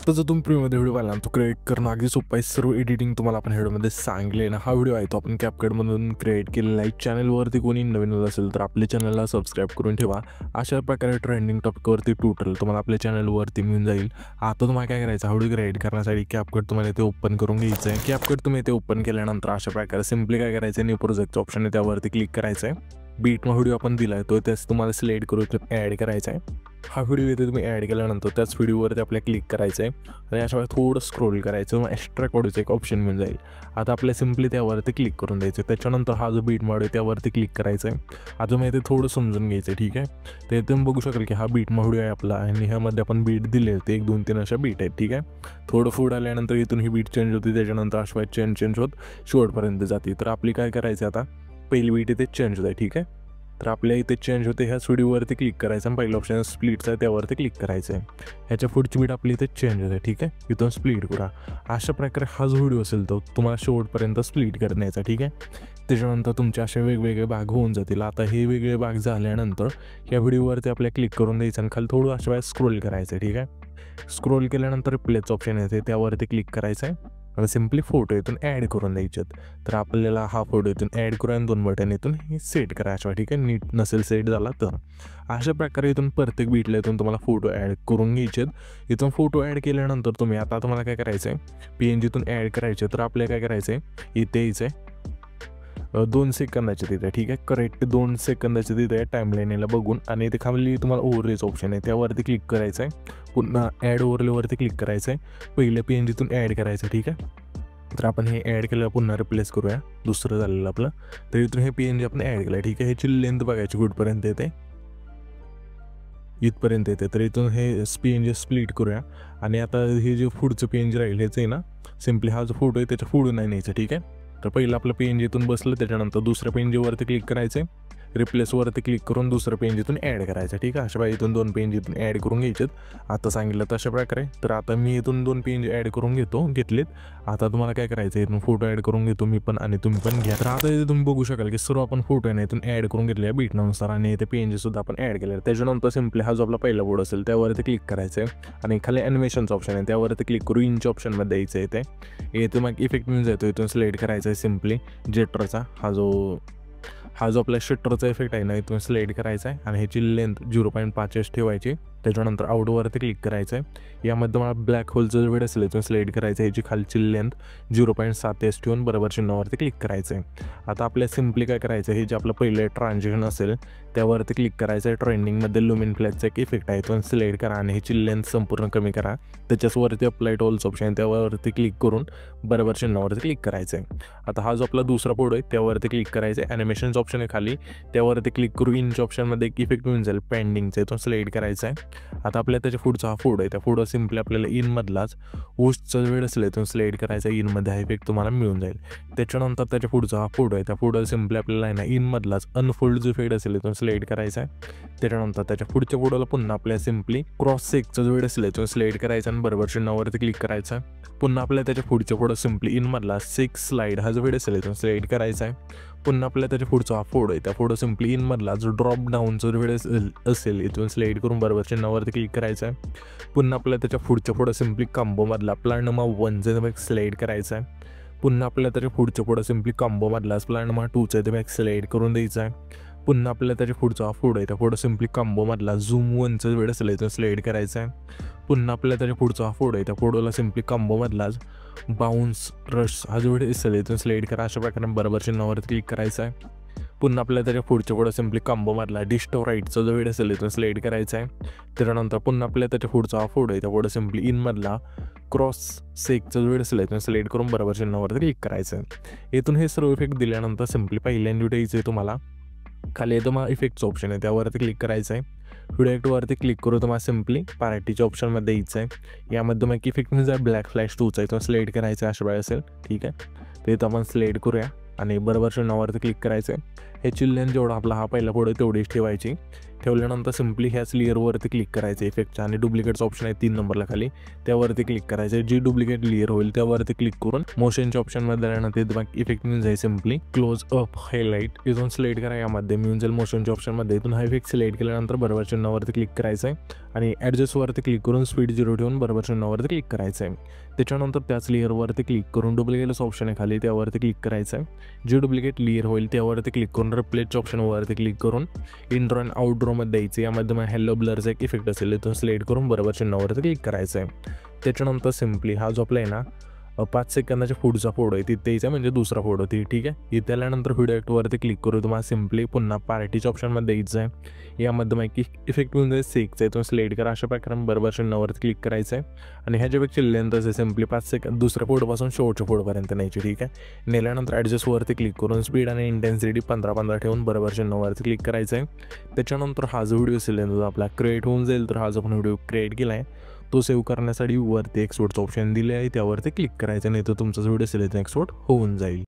आता जर तुम्ही प्रीमियममध्ये व्हिडिओ पाहिला तो क्रिएट करणं अगदी सोपं आहे. सर्व एडिटिंग तुम्हाला आपण व्हिडिओमध्ये सांगले ना. हा व्हिडिओ आहे तो आपण कॅपकटमधून क्रिएट केलेला आहे. चॅनलवरती कोणी नवीन असेल तर आपल्या चॅनलला सबस्क्राईब करून ठेवा. अशा प्रकारे ट्रेंडिंग टॉपिकवरती ट्युटोरियल तुम्हाला आपल्या चॅनलवरती मिळून जाईल. आता तुम्हाला काय करायचं, हा व्हिडिओ क्रिएट करण्यासाठी कॅपकट तुम्हाला इथे ओपन करून घ्यायचं आहे. कॅपकट तुम्ही इथे ओपन केल्यानंतर अशा प्रकारे सिम्पली काय करायचं आहे, न्यू प्रोजेक्टचं ऑप्शन आहे त्यावरती क्लिक करायचं आहे. बीटमा व्हिडिओ आपण दिला आहे तो त्याच तुम्हाला सिलेक्ट करून ॲड करायचा आहे. हा व्हिडिओ इथे तुम्ही ॲड केल्यानंतर त्याच व्हिडिओवरती आपल्याला क्लिक करायचं आहे आणि अशा वेळेस थोडं स्क्रोल करायचं, मग एक्स्ट्रॅक्ट ऑडिओचं एक ऑप्शन मिळून जाईल. आता आपल्याला सिम्पली त्यावरती क्लिक करून द्यायचं. त्याच्यानंतर हा जो बीट माड आहे त्यावरती क्लिक करायचं आहे. आता मग इथे थोडं समजून घ्यायचं, ठीक आहे. तर इथे तुम्ही बघू शकाल की हा बीटमा व्हिडिओ आहे आपला आणि ह्यामध्ये आपण बीट दिले ते 1 2 3 अशा बीट आहेत, ठीक आहे. थोडं फूड आल्यानंतर इथून ही बीट चेंज होती, त्याच्यानंतर अशा चेंज होत शेवटपर्यंत जाते. तर आपली काय करायचं आता, पहिली बीट इथे चेंज होत आहे, ठीक आहे. तर आपल्या इथे चेंज होते, ह्याच व्हिडिओवरती क्लिक करायचं आणि पहिलं ऑप्शन स्प्लिटचं आहे त्यावरती क्लिक करायचं आहे. ह्याच्या पुढची बीट आपली इथे चेंज होते, ठीक आहे. इथून स्प्लिट करा. अशा प्रकारे हा जो व्हिडिओ असेल तो तुम्हाला शेवटपर्यंत स्प्लिट करण्याचा, ठीक आहे. त्याच्यानंतर तुमचे असे वेगवेगळे भाग होऊन जातील. आता हे वेगळे भाग झाल्यानंतर या व्हिडिओवरती आपल्याला क्लिक करून द्यायचं आणि खाली थोडं अशा वेळेस स्क्रोल करायचं, ठीक आहे. स्क्रोल केल्यानंतर रिप्लेचं ऑप्शन येते त्यावरती क्लिक करायचं आहे आणि सिम्पली फोटो इथून ॲड करून द्यायचे. तर आपल्याला हा फोटो इथून ॲड करून आणि 2 बटन इथून हे सेट करायचं, ठीक आहे. नीट नसेल सेट झाला तर अशा प्रकारे इथून प्रत्येक बीटला इथून तुम्हाला फोटो ॲड करून घ्यायचे. इथून फोटो ॲड केल्यानंतर तुम्ही आता तुम्हाला काय करायचं आहे, PNG इथून ॲड करायचे. तर आपल्याला काय करायचं आहे, इथे यायचं आहे 2 सेकंदाचे तिथे, ठीक आहे. करेक्ट 2 सेकंदाचे तिथे टाईमलाईनला बघून आणि इथे खाली तुम्हाला ओव्हरलेचं ऑप्शन आहे त्यावरती क्लिक करायचं आहे. पुन्हा ॲड ओव्हरलेवरती क्लिक करायचं आहे. पहिल्या PNGतून ॲड करायचं, ठीक आहे. तर आपण हे ॲड केलं, पुन्हा रिप्लेस करूया, दुसरं झालेलं आपलं. तर इथून हे PNG आपण ॲड केलं, ठीक आहे. ह्याची लेंथ बघायची कुठपर्यंत येते, इथपर्यंत येते. तर इथून हे PNG स्प्लिट करूया आणि आता हे जे पुढचं PNG राहील ह्याचं आहे ना, सिम्पली हा जो फोटो आहे त्याच्या पुढून नाही न्यायचं, ठीक आहे. तर पहिलं आपलं PNG इथून बसलं, त्याच्यानंतर दुसऱ्या PNGवरती क्लिक करायचं आहे. रिप्लेसवरती क्लिक करून दुसरं PNG इथून ॲड करायचं, ठीक आहे. अशा पाहिजे इथून 2 PNG इथून ॲड करून घ्यायचेत. आता सांगितलं तशा प्रकारे. तर आता मी इथून 2 PNG ॲड करून घेतलेत. आता तुम्हाला काय करायचं, इथून फोटो ॲड करून घेतो मी पण आणि तुम्ही पण घ्या. तर आता इथे तुम्ही बघू शकाल की सर्व आपण फोटो आहे ना इथून ॲड करून घेतले आहे बीटनुसार आणि इथे PNG सुद्धा आपण ॲड केले. त्याच्यानंतर सिम्पली हा जो आपला पहिला बोर्ड असेल त्यावरती क्लिक करायचं आहे आणि खाली ॲनिमेशनचं ऑप्शन आहे त्यावरती क्लिक करू. इंच ऑप्शनमध्ये द्यायचं आहे. इथे मग इफेक्ट मिळून जातो, इथून सिलेक्ट करायचा आहे सिम्पली जेटरचा हा जो आपला शटरचा इफेक्ट आहे ना, इथून सिलेक्ट करायचा आहे आणि ह्याची लेंथ 0.5 ठेवायची. त्याच्यानंतर आउटवरती क्लिक करायचं आहे. यामध्ये मला ब्लॅक होलचं वेळ असेल इथून सिलेक्ट करायचं आहे. ह्याची खालची लेंथ 0.7 ठेवून बरोबर चिन्हावरती क्लिक करायचं आहे. आता आपल्याला सिम्पली काय करायचं आहे, हे जे आपलं पहिलं ट्रान्झॅक्शन असेल त्यावरती क्लिक करायचं आहे. ट्रेंडिंगमध्ये लुमिन फ्लॅशचा एक इफेक्ट आहे, इथून सिलेक्ट करा आणि ह्याची लेंथ संपूर्ण कमी करा. त्याच्यावरती अप्लाय टू ऑल्स ऑप्शन आहे त्यावरती क्लिक करून बरोबर चिन्हावरती क्लिक करायचं आहे. आता हा जो आपला दुसरा फोटो आहे त्यावरती क्लिक करायचं आहे. ॲनिमेशनचं ऑप्शन आहे खाली त्यावरती क्लिक करू. इंच ऑप्शनमध्ये एक इफेक्ट मिळून जाईल पेंडिंगचं, इथून सिलेक्ट करायचं आहे. आता आपल्याला त्याच्या पुढचा हा फोटो आहे, त्या फोटो सिम्पली आपल्याला इनमधलाच ऊसचा वेळ असेल इथून सिलेक्ट करायचा, इनमध्ये हा इफेक्ट तुम्हाला मिळून जाईल. त्याच्यानंतर त्याच्या पुढचा हा फोटो आहे, त्या फोटो सिम्पली आपल्याला आहे ना इनमधलाच अनफोल्ड जो इफेक्ट असेल इथून सिलेक्ट करायचा आहे. त्याच्यानंतर त्याच्या पुढच्या फोटोला पुन्हा आपल्याला सिम्पली क्रॉस सेकचा जो वेळ असेल इथून सिलेक्ट करायचा आणि बरोबर चिन्हावरती क्लिक करायचा आहे. पुन्हा आपल्याला त्याच्या पुढच्या फोटो सिम्पली इनमधला 6 स्लाईड हा जो वेळ असेल इथून सिलेक्ट करायचा आहे. पुन्हा आपल्याला त्याच्या पुढचा हा फोटो आहे, त्या फोटो सिम्पली इनमधला जो ड्रॉप डाऊनचा वेळ असेल इथून सिलेक्ट करून बरोबर चिन्हावरती क्लिक करायचं आहे. पुन्हा आपल्याला त्याच्या पुढच्या फोटो सिम्पली कॉम्बोमधला प्लॅन नंबर 1चा बॅग सिलेक्ट करायचा आहे. पुन्हा आपल्याला त्याच्या पुढच्या फोटो सिम्पली कॉम्बोमधला प्लॅन नंबर 2चा बॅग सिलेक्ट करून द्यायचा आहे. पुन्हा आपल्याला त्याच्या पुढचा हा फोटो आहे, त्या फोटो सिम्पली कॉम्बोमधला झूम 1चा वेळ असेल इथून सिलेक्ट करायचा आहे. पुन्हा आपल्याला त्याच्या पुढचा हा फोटो आहे, त्या फोटोला सिम्पली कॉम्बोमधलाच बाउन्स रश हा जो वेळ असेल इथून सिलेक्ट करा. अशा प्रकारे बरोबर चिन्हावरती क्लिक करायचं आहे. पुन्हा आपल्याला त्याच्या पुढच्या फोटो सिम्पली कॉम्बोमधला डिस्टो राईटचा जो वेळ असेल इथून सिलेक्ट करायचा आहे. त्याच्यानंतर पुन्हा आपल्याला त्याच्या पुढचा हा फोटो आहे, त्या फोटो सिम्पली इनमधला क्रॉस सेकचा जो वेळ असेल इथून सिलेक्ट करून बरोबर चिन्हावरती क्लिक करायचं आहे. इथून हे सर्व इफेक्ट दिल्यानंतर सिम्पली पहिल्यांदा द्यायचं आहे तुम्हाला खाली येतो मग इफेक्टचं ऑप्शन आहे त्यावरती क्लिक करायचं आहे. व्हिडिओ इफेक्टवरती क्लिक करू तुम्हाला सिम्पली पार्टीच्या ऑप्शनमध्ये द्यायचं आहे. यामध्ये मग इफेक्ट म्हणजे ब्लॅक फ्लॅश 2चा इथून सिलेक्ट करायचं आहे अशा वेळ असेल, ठीक आहे. ते इथं आपण सिलेक्ट करूया आणि बरोबर चिन्हावरती क्लिक करायचं आहे. ह्याची लेंथ जेवढा आपला हा पहिला फोटो तेवढीच ठेवायची. ठेवल्यानंतर सिम्पली ह्याच लेअरवरती क्लिक करायचं इफेक्टचा आणि डुप्लिकेटचा ऑप्शन आहे 3 नंबरला खाली त्यावरती क्लिक करायचं. जी डुप्लिकेट लेअर होईल त्यावरती क्लिक करून मोशनच्या ऑप्शनमध्ये आल्यानंतर इफेक्ट मिळून जाईल सिम्पली क्लोज अप हायलाईट इथून सिलेक्ट करा. यामध्ये मिळून जाईल मोशनच्या ऑप्शनमध्ये. इथून हा इफेक्ट सिलेक्ट केल्यानंतर बरोबर चिन्हावरती क्लिक करायचं आहे आणि ॲडजस्टवरती क्लिक करून स्पीड 0 ठेवून बरोबर चिन्हावरती क्लिक करायचं आहे. त्याच्यानंतर त्याच लेअरवरती क्लिक करून डुप्लिकेटचं ऑप्शन आहे खाली त्यावरती क्लिक करायचं आहे. जे डुप्लिकेट लेअर होईल त्यावरती क्लिक करून रिप्लेसच्या ऑप्शनवरती क्लिक करून इंट्रो अँड आउटरोमध्ये द्यायचं. यामध्ये मग हॅलो ब्लरचा एक इफेक्ट असेल इथून सिलेक्ट करून बरोबर चिन्हावरती क्लिक करायचं आहे. त्याच्यानंतर सिम्पली हा जो आपला आहे ना 5 सेकंदाच्या पुढचा फोटो आहे तिथे यायचा म्हणजे दुसरा फोटो ठीक आहे. इथे आल्यानंतर व्हिडिओ ॲक्टवरती क्लिक करू तुम्हाला सिम्पली पुन्हा पार्टीच्या ऑप्शनमध्ये द्यायचं आहे. यामध्ये मग की इफेक्ट म्हणजे सेकचं आहे तुम्ही सिलेक्ट करा. अशा प्रकारे बरोबर चिन्हावरती क्लिक करायचं आहे आणि ह्याच्यापेक्षा लेंथ असे सिम्पली 5 सेकंद दुसऱ्या फोटोपासून शेवटच्या फोटोपर्यंत न्यायची. ठीक आहे. नेल्यानंतर ॲडजस्टवरती क्लिक करून स्पीड आणि इंटेन्सिटी 15-15 ठेवून बरोबर चिन्हावरती क्लिक करायचं आहे. त्याच्यानंतर हा जो व्हिडिओ असेल तो आपला क्रिएट होऊन जाईल. तर हा जो आपण व्हिडिओ क्रिएट केला आहे तो सेव्ह करण्यासाठी वरती एक्सपोर्टचं ऑप्शन दिले आहे त्यावरती क्लिक करायचं, नाही तर तुमचा व्हिडिओ असेल एक्सपोर्ट होऊन जाईल.